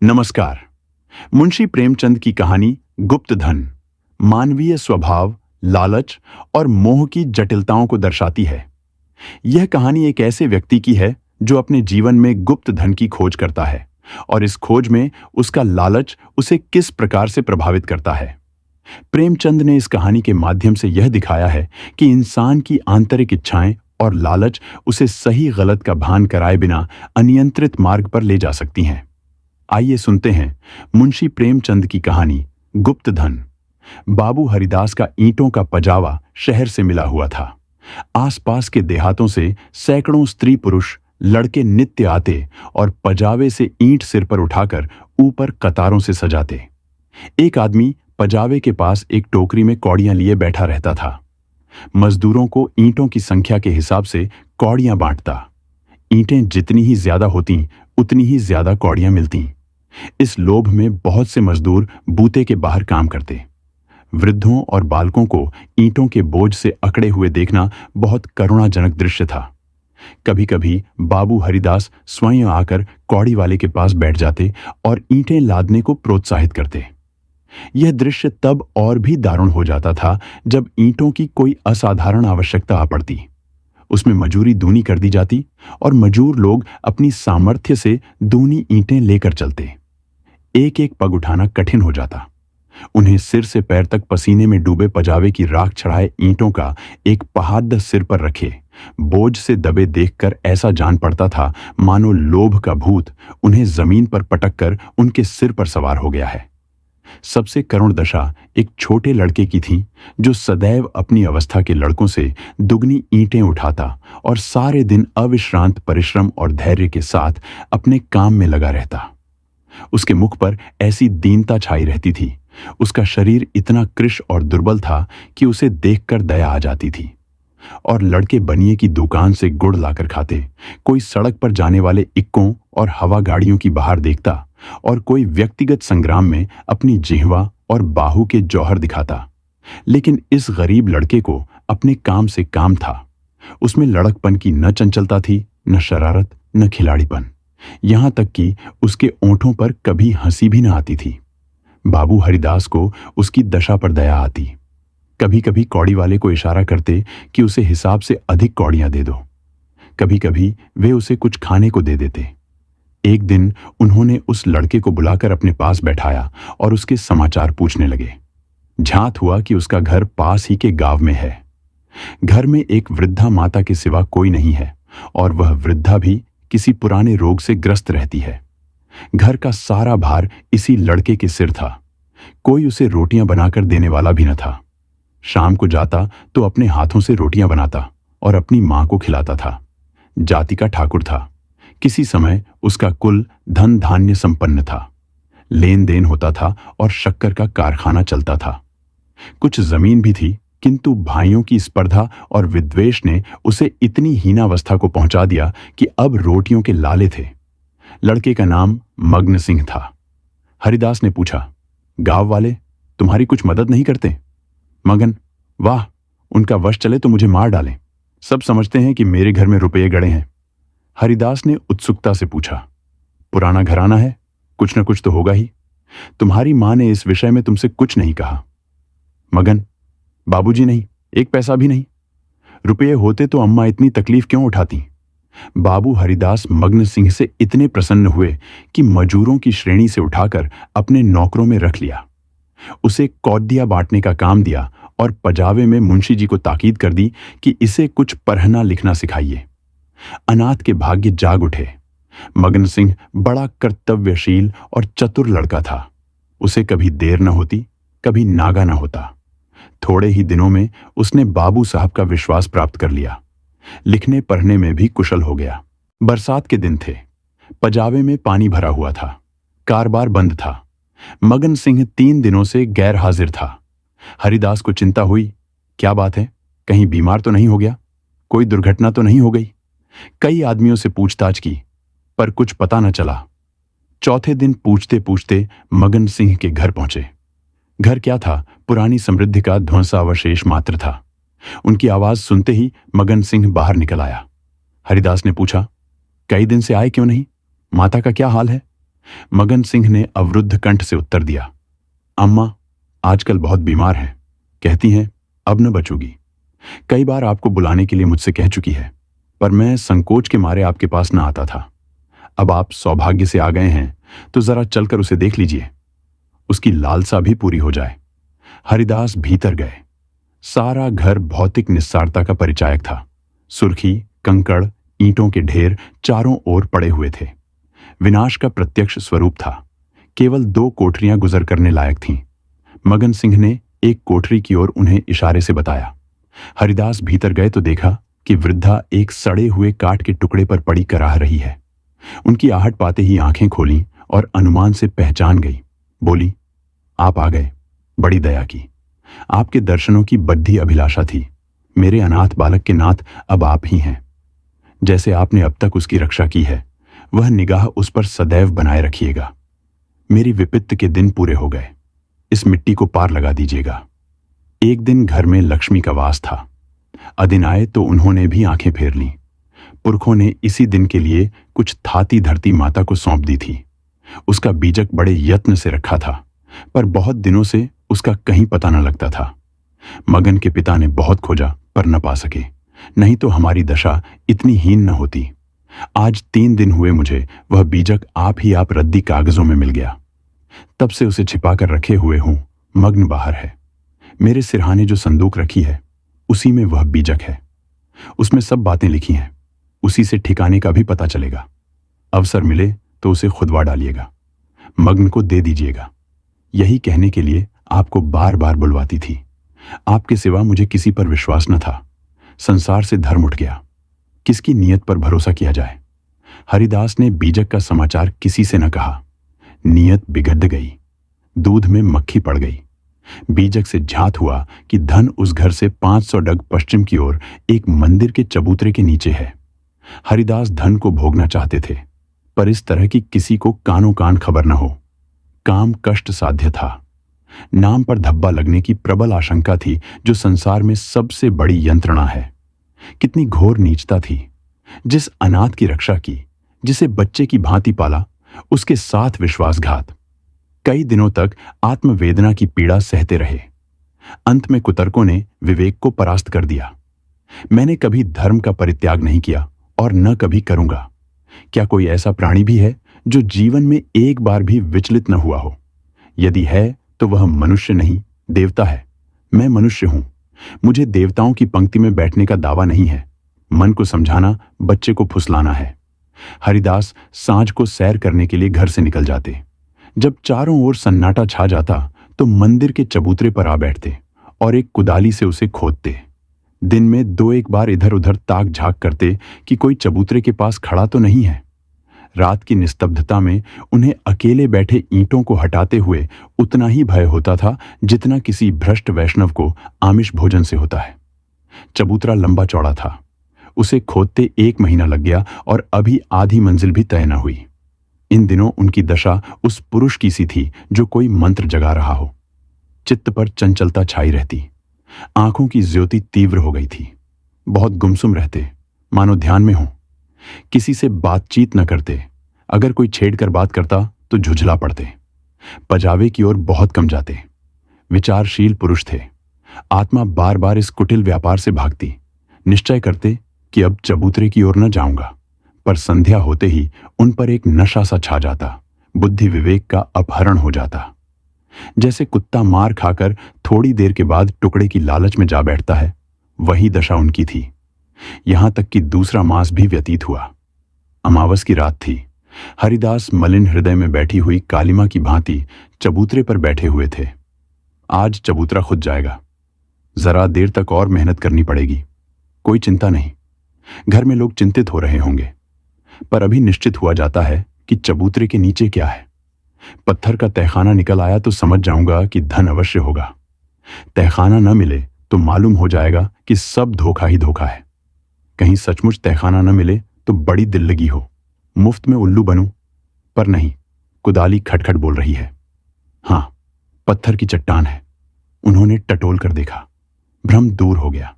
नमस्कार। मुंशी प्रेमचंद की कहानी गुप्त धन मानवीय स्वभाव, लालच और मोह की जटिलताओं को दर्शाती है। यह कहानी एक ऐसे व्यक्ति की है जो अपने जीवन में गुप्त धन की खोज करता है और इस खोज में उसका लालच उसे किस प्रकार से प्रभावित करता है। प्रेमचंद ने इस कहानी के माध्यम से यह दिखाया है कि इंसान की आंतरिक इच्छाएं और लालच उसे सही गलत का भान कराए बिना अनियंत्रित मार्ग पर ले जा सकती हैं। आइए सुनते हैं मुंशी प्रेमचंद की कहानी गुप्त धन। बाबू हरिदास का ईंटों का पजावा शहर से मिला हुआ था। आसपास के देहातों से सैकड़ों स्त्री पुरुष लड़के नित्य आते और पजावे से ईंट सिर पर उठाकर ऊपर कतारों से सजाते। एक आदमी पजावे के पास एक टोकरी में कौड़ियां लिए बैठा रहता था। मजदूरों को ईंटों की संख्या के हिसाब से कौड़ियां बांटता। ईंटें जितनी ही ज्यादा होती उतनी ही ज्यादा कौड़ियां मिलती। इस लोभ में बहुत से मजदूर बूते के बाहर काम करते। वृद्धों और बालकों को ईंटों के बोझ से अकड़े हुए देखना बहुत करुणाजनक दृश्य था। कभी कभी बाबू हरिदास स्वयं आकर कौड़ी वाले के पास बैठ जाते और ईंटें लादने को प्रोत्साहित करते। यह दृश्य तब और भी दारुण हो जाता था जब ईंटों की कोई असाधारण आवश्यकता आ पड़ती। उसमें मजूरी दूनी कर दी जाती और मजूर लोग अपनी सामर्थ्य से दूनी ईंटें लेकर चलते। एक एक पग उठाना कठिन हो जाता। उन्हें सिर से पैर तक पसीने में डूबे पजावे की राख चढ़ाए ईंटों का एक पहाड़ सिर पर रखे बोझ से दबे देखकर ऐसा जान पड़ता था मानो लोभ का भूत उन्हें जमीन पर पटक कर उनके सिर पर सवार हो गया है। सबसे करुण दशा एक छोटे लड़के की थी जो सदैव अपनी अवस्था के लड़कों से दुगनी ईंटें उठाता और सारे दिन अविश्रांत परिश्रम और धैर्य के साथ अपने काम में लगा रहता। उसके मुख पर ऐसी दीनता छाई रहती थी। उसका शरीर इतना कृश और दुर्बल था कि उसे देखकर दया आ जाती थी। और लड़के बनिए की दुकान से गुड़ लाकर खाते, कोई सड़क पर जाने वाले इक्कों और हवा गाड़ियों की बहार देखता और कोई व्यक्तिगत संग्राम में अपनी जिह्वा और बाहु के जौहर दिखाता। लेकिन इस गरीब लड़के को अपने काम से काम था। उसमें लड़कपन की न चंचलता थी, न शरारत, न खिलाड़ीपन। यहां तक कि उसके ओंठों पर कभी हंसी भी न आती थी। बाबू हरिदास को उसकी दशा पर दया आती। कभी कभी कौड़ी वाले को इशारा करते कि उसे हिसाब से अधिक कौड़ियां दे दो। कभी कभी वे उसे कुछ खाने को दे देते। एक दिन उन्होंने उस लड़के को बुलाकर अपने पास बैठाया और उसके समाचार पूछने लगे। झांत हुआ कि उसका घर पास ही के गांव में है। घर में एक वृद्धा माता के सिवा कोई नहीं है और वह वृद्धा भी किसी पुराने रोग से ग्रस्त रहती है। घर का सारा भार इसी लड़के के सिर था। कोई उसे रोटियां बनाकर देने वाला भी न था। शाम को जाता तो अपने हाथों से रोटियां बनाता और अपनी मां को खिलाता था। जाति का ठाकुर था। किसी समय उसका कुल धन धान्य संपन्न था। लेन देन होता था और शक्कर का कारखाना चलता था। कुछ जमीन भी थी, किंतु भाइयों की स्पर्धा और विद्वेष ने उसे इतनी हीनावस्था को पहुंचा दिया कि अब रोटियों के लाले थे। लड़के का नाम मग्न सिंह था। हरिदास ने पूछा, गांव वाले तुम्हारी कुछ मदद नहीं करते? मगन, वाह, उनका वश चले तो मुझे मार डालें। सब समझते हैं कि मेरे घर में रुपये गड़े हैं। हरिदास ने उत्सुकता से पूछा, पुराना घराना है, कुछ न कुछ तो होगा ही। तुम्हारी मां ने इस विषय में तुमसे कुछ नहीं कहा? मगन, बाबूजी नहीं, एक पैसा भी नहीं। रुपये होते तो अम्मा इतनी तकलीफ क्यों उठाती? बाबू हरिदास मग्न सिंह से इतने प्रसन्न हुए कि मजूरों की श्रेणी से उठाकर अपने नौकरों में रख लिया। उसे कौदिया बांटने का काम दिया और पजावे में मुंशी जी को ताकीद कर दी कि इसे कुछ पढ़ना लिखना सिखाइए। अनाथ के भाग्य जाग उठे। मग्न सिंह बड़ा कर्तव्यशील और चतुर लड़का था। उसे कभी देर न होती, कभी नागा न होता। थोड़े ही दिनों में उसने बाबू साहब का विश्वास प्राप्त कर लिया। लिखने पढ़ने में भी कुशल हो गया। बरसात के दिन थे। पजावे में पानी भरा हुआ था। कारबार बंद था। मगन सिंह 3 दिनों से गैर हाजिर था। हरिदास को चिंता हुई, क्या बात है, कहीं बीमार तो नहीं हो गया? कोई दुर्घटना तो नहीं हो गई? कई आदमियों से पूछताछ की, पर कुछ पता न चला। चौथे दिन पूछते पूछते मगन सिंह के घर पहुंचे। घर क्या था, पुरानी समृद्धि का ध्वंसावशेष मात्र था। उनकी आवाज सुनते ही मगन सिंह बाहर निकल आया। हरिदास ने पूछा, कई दिन से आए क्यों नहीं? माता का क्या हाल है? मगन सिंह ने अवरुद्ध कंठ से उत्तर दिया, अम्मा आजकल बहुत बीमार हैं, कहती हैं अब न बचोगी। कई बार आपको बुलाने के लिए मुझसे कह चुकी है, पर मैं संकोच के मारे आपके पास न आता था। अब आप सौभाग्य से आ गए हैं तो जरा चलकर उसे देख लीजिए, उसकी लालसा भी पूरी हो जाए। हरिदास भीतर गए। सारा घर भौतिक निस्सारता का परिचायक था। सुर्खी, कंकड़, ईंटों के ढेर चारों ओर पड़े हुए थे। विनाश का प्रत्यक्ष स्वरूप था। केवल 2 कोठरियां गुजर करने लायक थीं। मगन सिंह ने एक कोठरी की ओर उन्हें इशारे से बताया। हरिदास भीतर गए तो देखा कि वृद्धा एक सड़े हुए काठ के टुकड़े पर पड़ी कराह रही है। उनकी आहट पाते ही आंखें खोलीं और अनुमान से पहचान गई। बोली, आप आ गए, बड़ी दया की। आपके दर्शनों की बद्धी अभिलाषा थी। मेरे अनाथ बालक के नाथ अब आप ही हैं। जैसे आपने अब तक उसकी रक्षा की है, वह निगाह उस पर सदैव बनाए रखिएगा। मेरी विपत्ति के दिन पूरे हो गए, इस मिट्टी को पार लगा दीजिएगा। एक दिन घर में लक्ष्मी का वास था। अदिन आए तो उन्होंने भी आंखें फेर लीं। पुरखों ने इसी दिन के लिए कुछ थाती धरती माता को सौंप दी थी। उसका बीजक बड़े यत्न से रखा था, पर बहुत दिनों से उसका कहीं पता न लगता था। मगन के पिता ने बहुत खोजा पर न पा सके, नहीं तो हमारी दशा इतनी हीन न होती। आज 3 दिन हुए मुझे वह बीजक आप रद्दी कागजों में मिल गया। तब से उसे छिपाकर रखे हुए हूं, मग्न बाहर है। मेरे सिरहाने जो संदूक रखी है, उसी में वह बीजक है। उसमें सब बातें लिखी हैं, उसी से ठिकाने का भी पता चलेगा। अवसर मिले तो उसे खुदवा डालिएगा, मग्न को दे दीजिएगा। यही कहने के लिए आपको बार बार बुलवाती थी। आपके सिवा मुझे किसी पर विश्वास न था। संसार से धर्म उठ गया, किसकी नीयत पर भरोसा किया जाए। हरिदास ने बीजक का समाचार किसी से न कहा। नीयत बिगड़ गई, दूध में मक्खी पड़ गई। बीजक से ज्ञात हुआ कि धन उस घर से 500 डग पश्चिम की ओर एक मंदिर के चबूतरे के नीचे है। हरिदास धन को भोगना चाहते थे, पर इस तरह की किसी को कानों कान खबर न हो। काम कष्ट साध्य था। नाम पर धब्बा लगने की प्रबल आशंका थी, जो संसार में सबसे बड़ी यंत्रणा है। कितनी घोर नीचता थी। जिस अनाथ की रक्षा की, जिसे बच्चे की भांति पाला, उसके साथ विश्वासघात। कई दिनों तक आत्मवेदना की पीड़ा सहते रहे। अंत में कुतर्कों ने विवेक को परास्त कर दिया। मैंने कभी धर्म का परित्याग नहीं किया और न कभी करूंगा। क्या कोई ऐसा प्राणी भी है जो जीवन में एक बार भी विचलित न हुआ हो? यदि है तो वह मनुष्य नहीं, देवता है। मैं मनुष्य हूं। मुझे देवताओं की पंक्ति में बैठने का दावा नहीं है। मन को समझाना, बच्चे को फुसलाना है। हरिदास सांझ को सैर करने के लिए घर से निकल जाते। जब चारों ओर सन्नाटा छा जाता तो मंदिर के चबूतरे पर आ बैठते और एक कुदाली से उसे खोदते। दिन में 2-1 बार इधर उधर ताक झांक करते कि कोई चबूतरे के पास खड़ा तो नहीं है। रात की निस्तब्धता में उन्हें अकेले बैठे ईंटों को हटाते हुए उतना ही भय होता था जितना किसी भ्रष्ट वैष्णव को आमिष भोजन से होता है। चबूतरा लंबा चौड़ा था। उसे खोदते 1 महीना लग गया और अभी आधी मंजिल भी तय न हुई। इन दिनों उनकी दशा उस पुरुष की सी थी जो कोई मंत्र जगा रहा हो। चित्त पर चंचलता छाई रहती। आंखों की ज्योति तीव्र हो गई थी। बहुत गुमसुम रहते, मानो ध्यान में हो। किसी से बातचीत न करते। अगर कोई छेड़कर बात करता तो झुझला पड़ते। पजावे की ओर बहुत कम जाते। विचारशील पुरुष थे। आत्मा बार बार इस कुटिल व्यापार से भागती। निश्चय करते कि अब चबूतरे की ओर न जाऊंगा, पर संध्या होते ही उन पर एक नशा सा छा जाता। बुद्धि विवेक का अपहरण हो जाता। जैसे कुत्ता मार खाकर थोड़ी देर के बाद टुकड़े की लालच में जा बैठता है, वही दशा उनकी थी। यहां तक कि दूसरा मास भी व्यतीत हुआ। अमावस की रात थी। हरिदास मलिन हृदय में बैठी हुई कालिमा की भांति चबूतरे पर बैठे हुए थे। आज चबूतरा खुद जाएगा। जरा देर तक और मेहनत करनी पड़ेगी। कोई चिंता नहीं। घर में लोग चिंतित हो रहे होंगे, पर अभी निश्चित हुआ जाता है कि चबूतरे के नीचे क्या है। पत्थर का तहखाना निकल आया तो समझ जाऊंगा कि धन अवश्य होगा। तहखाना न मिले तो मालूम हो जाएगा कि सब धोखा ही धोखा है। कहीं सचमुच तहखाना न मिले तो बड़ी दिल लगी हो, मुफ्त में उल्लू बनूं, पर नहीं। कुदाली खटखट बोल रही है। हां, पत्थर की चट्टान है। उन्होंने टटोल कर देखा। भ्रम दूर हो गया।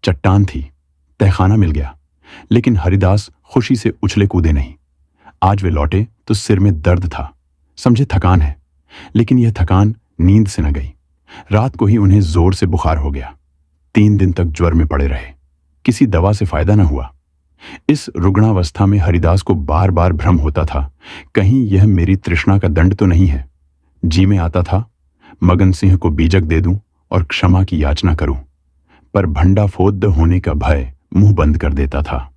चट्टान थी, तहखाना मिल गया। लेकिन हरिदास खुशी से उछले कूदे नहीं। आज वे लौटे तो सिर में दर्द था। समझे थकान है, लेकिन यह थकान नींद से न गई। रात को ही उन्हें जोर से बुखार हो गया। 3 दिन तक ज्वर में पड़े रहे। किसी दवा से फायदा न हुआ। इस रुग्णावस्था में हरिदास को बार बार भ्रम होता था, कहीं यह मेरी तृष्णा का दंड तो नहीं है। जी में आता था मगन सिंह को बीजक दे दूं और क्षमा की याचना करूं, पर भंडाफोद्द होने का भय मुंह बंद कर देता था।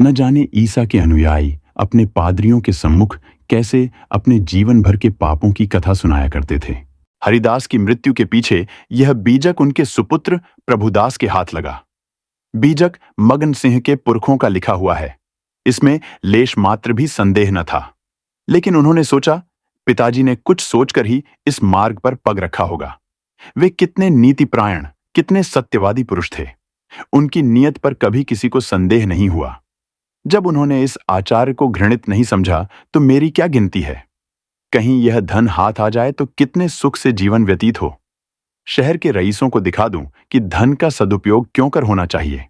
न जाने ईसा के अनुयायी अपने पादरियों के सम्मुख कैसे अपने जीवन भर के पापों की कथा सुनाया करते थे। हरिदास की मृत्यु के पीछे यह बीजक उनके सुपुत्र प्रभुदास के हाथ लगा। बीजक मगन सिंह के पुरखों का लिखा हुआ है, इसमें लेश मात्र भी संदेह न था। लेकिन उन्होंने सोचा, पिताजी ने कुछ सोचकर ही इस मार्ग पर पग रखा होगा। वे कितने नीतिपरायण, कितने सत्यवादी पुरुष थे। उनकी नीयत पर कभी किसी को संदेह नहीं हुआ। जब उन्होंने इस आचार्य को घृणित नहीं समझा तो मेरी क्या गिनती है। कहीं यह धन हाथ आ जाए तो कितने सुख से जीवन व्यतीत हो। शहर के रईसों को दिखा दूं कि धन का सदुपयोग क्यों कर होना चाहिए।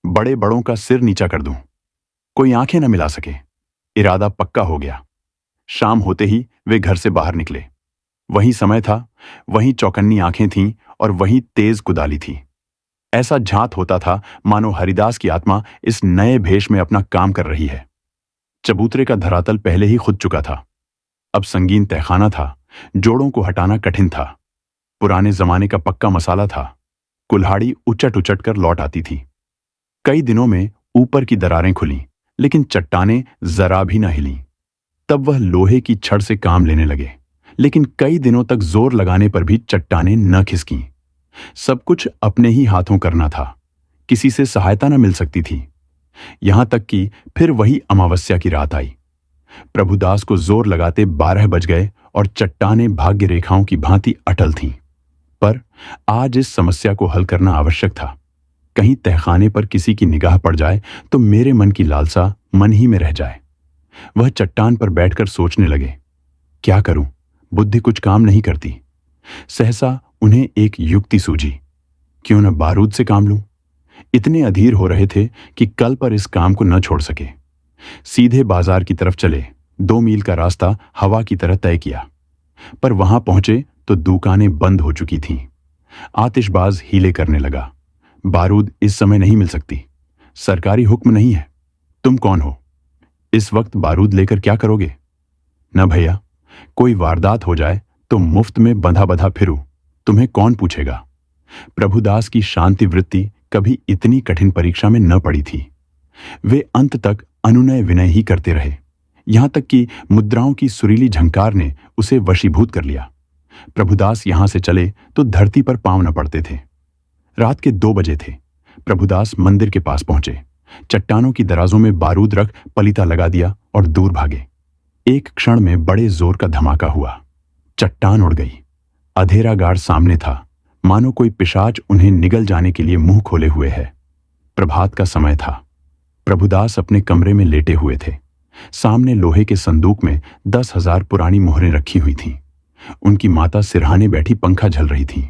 बड़े बड़ों का सिर नीचा कर दूं, कोई आंखें न मिला सके। इरादा पक्का हो गया। शाम होते ही वे घर से बाहर निकले। वही समय था, वही चौकन्नी आंखें थीं और वही तेज कुदाली थी। ऐसा झांत होता था मानो हरिदास की आत्मा इस नए भेष में अपना काम कर रही है। चबूतरे का धरातल पहले ही खुद चुका था। अब संगीन तहखाना था, जोड़ों को हटाना कठिन था। पुराने जमाने का पक्का मसाला था। कुल्हाड़ी उचट उचट कर लौट आती थी। कई दिनों में ऊपर की दरारें खुलीं, लेकिन चट्टानें जरा भी न हिलीं। तब वह लोहे की छड़ से काम लेने लगे, लेकिन कई दिनों तक जोर लगाने पर भी चट्टानें न खिसकीं। सब कुछ अपने ही हाथों करना था, किसी से सहायता न मिल सकती थी। यहां तक कि फिर वही अमावस्या की रात आई। प्रभुदास को जोर लगाते 12 बज गए और चट्टानें भाग्य रेखाओं की भांति अटल थीं। पर आज इस समस्या को हल करना आवश्यक था। कहीं तहखाने पर किसी की निगाह पड़ जाए तो मेरे मन की लालसा मन ही में रह जाए। वह चट्टान पर बैठकर सोचने लगे, क्या करूं, बुद्धि कुछ काम नहीं करती। सहसा उन्हें एक युक्ति सूझी, क्यों न बारूद से काम लूं। इतने अधीर हो रहे थे कि कल पर इस काम को न छोड़ सके। सीधे बाजार की तरफ चले। 2 मील का रास्ता हवा की तरह तय किया, पर वहां पहुंचे तो दुकानें बंद हो चुकी थीं। आतिशबाज हीले करने लगा, बारूद इस समय नहीं मिल सकती, सरकारी हुक्म नहीं है। तुम कौन हो, इस वक्त बारूद लेकर क्या करोगे? न भैया, कोई वारदात हो जाए तो मुफ्त में बंधा बंधा फिरूं, तुम्हें कौन पूछेगा। प्रभुदास की शांति वृत्ति कभी इतनी कठिन परीक्षा में न पड़ी थी। वे अंत तक अनुनय विनय ही करते रहे, यहां तक कि मुद्राओं की सुरीली झंकार ने उसे वशीभूत कर लिया। प्रभुदास यहां से चले तो धरती पर पांव न पड़ते थे। रात के 2 बजे थे। प्रभुदास मंदिर के पास पहुंचे, चट्टानों की दराजों में बारूद रख पलीता लगा दिया और दूर भागे। एक क्षण में बड़े जोर का धमाका हुआ। चट्टान उड़ गई। अंधेरा गाढ़ सामने था, मानो कोई पिशाच उन्हें निगल जाने के लिए मुंह खोले हुए है। प्रभात का समय था। प्रभुदास अपने कमरे में लेटे हुए थे। सामने लोहे के संदूक में 10,000 पुरानी मोहरें रखी हुई थीं। उनकी माता सिरहाने बैठी पंखा झल रही थी।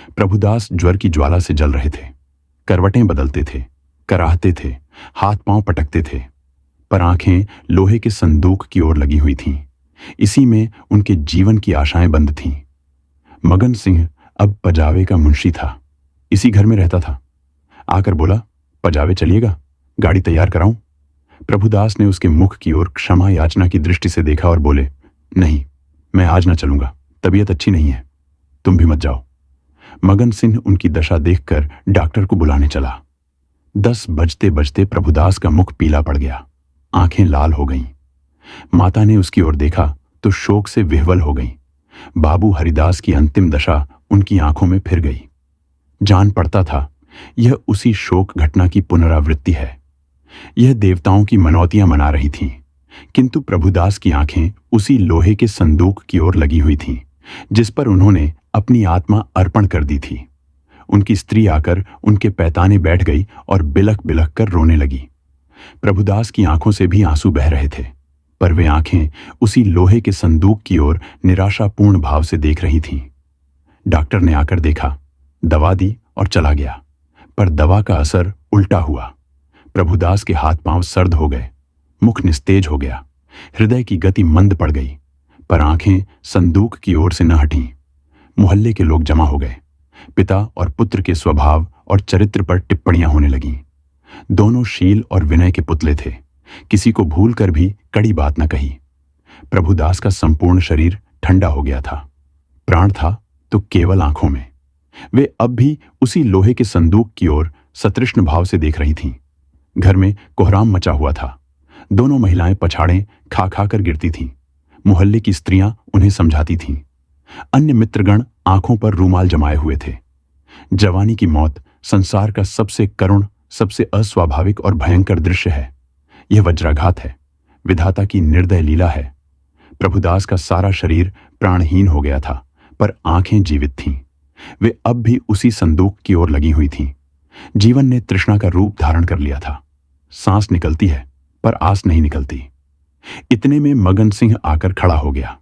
प्रभुदास ज्वर की ज्वाला से जल रहे थे। करवटें बदलते थे, कराहते थे, हाथ पांव पटकते थे, पर आंखें लोहे के संदूक की ओर लगी हुई थीं। इसी में उनके जीवन की आशाएं बंद थीं। मगन सिंह अब पजावे का मुंशी था, इसी घर में रहता था। आकर बोला, पजावे चलिएगा, गाड़ी तैयार कराऊं? प्रभुदास ने उसके मुख की ओर क्षमा याचना की दृष्टि से देखा और बोले, नहीं, मैं आज न चलूंगा, तबीयत अच्छी नहीं है, तुम भी मत जाओ। मगन सिंह उनकी दशा देखकर डॉक्टर को बुलाने चला। 10 बजते बजते प्रभुदास का मुख पीला पड़ गया, आंखें लाल हो गईं। माता ने उसकी ओर देखा तो शोक से विह्वल हो गईं। बाबू हरिदास की अंतिम दशा उनकी आंखों में फिर गई। जान पड़ता था यह उसी शोक घटना की पुनरावृत्ति है। यह देवताओं की मनौतियां मना रही थीं, किंतु प्रभुदास की आंखें उसी लोहे के संदूक की ओर लगी हुई थीं, जिस पर उन्होंने अपनी आत्मा अर्पण कर दी थी। उनकी स्त्री आकर उनके पैताने बैठ गई और बिलख बिलख कर रोने लगी। प्रभुदास की आंखों से भी आंसू बह रहे थे, पर वे आंखें उसी लोहे के संदूक की ओर निराशापूर्ण भाव से देख रही थीं। डॉक्टर ने आकर देखा, दवा दी और चला गया, पर दवा का असर उल्टा हुआ। प्रभुदास के हाथ पांव सर्द हो गए, मुख निस्तेज हो गया, हृदय की गति मंद पड़ गई। पर आंखें संदूक की ओर से न हटीं। मोहल्ले के लोग जमा हो गए। पिता और पुत्र के स्वभाव और चरित्र पर टिप्पणियां होने लगीं। दोनों शील और विनय के पुतले थे। किसी को भूल कर भी कड़ी बात न कही। प्रभुदास का संपूर्ण शरीर ठंडा हो गया था। प्राण था तो केवल आंखों में। वे अब भी उसी लोहे के संदूक की ओर सतृष्ण भाव से देख रही थीं। घर में कोहराम मचा हुआ था। दोनों महिलाएं पछाड़ें खा खा कर गिरती थीं। मोहल्ले की स्त्रियां उन्हें समझाती थीं। अन्य मित्रगण आंखों पर रूमाल जमाए हुए थे। जवानी की मौत संसार का सबसे करुण, सबसे अस्वाभाविक और भयंकर दृश्य है। यह वज्राघात है, विधाता की निर्दय लीला है। प्रभुदास का सारा शरीर प्राणहीन हो गया था, पर आंखें जीवित थीं। वे अब भी उसी संदूक की ओर लगी हुई थीं। जीवन ने तृष्णा का रूप धारण कर लिया था। सांस निकलती है, पर आस नहीं निकलती। इतने में मगन सिंह आकर खड़ा हो गया।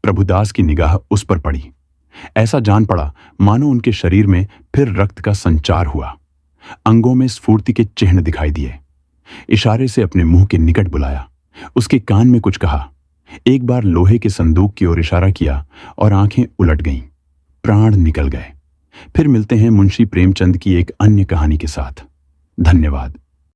प्रभुदास की निगाह उस पर पड़ी। ऐसा जान पड़ा मानो उनके शरीर में फिर रक्त का संचार हुआ। अंगों में स्फूर्ति के चिन्ह दिखाई दिए। इशारे से अपने मुंह के निकट बुलाया, उसके कान में कुछ कहा। एक बार लोहे के संदूक की ओर इशारा किया और आंखें उलट गईं। प्राण निकल गए। फिर मिलते हैं मुंशी प्रेमचंद की एक अन्य कहानी के साथ। धन्यवाद।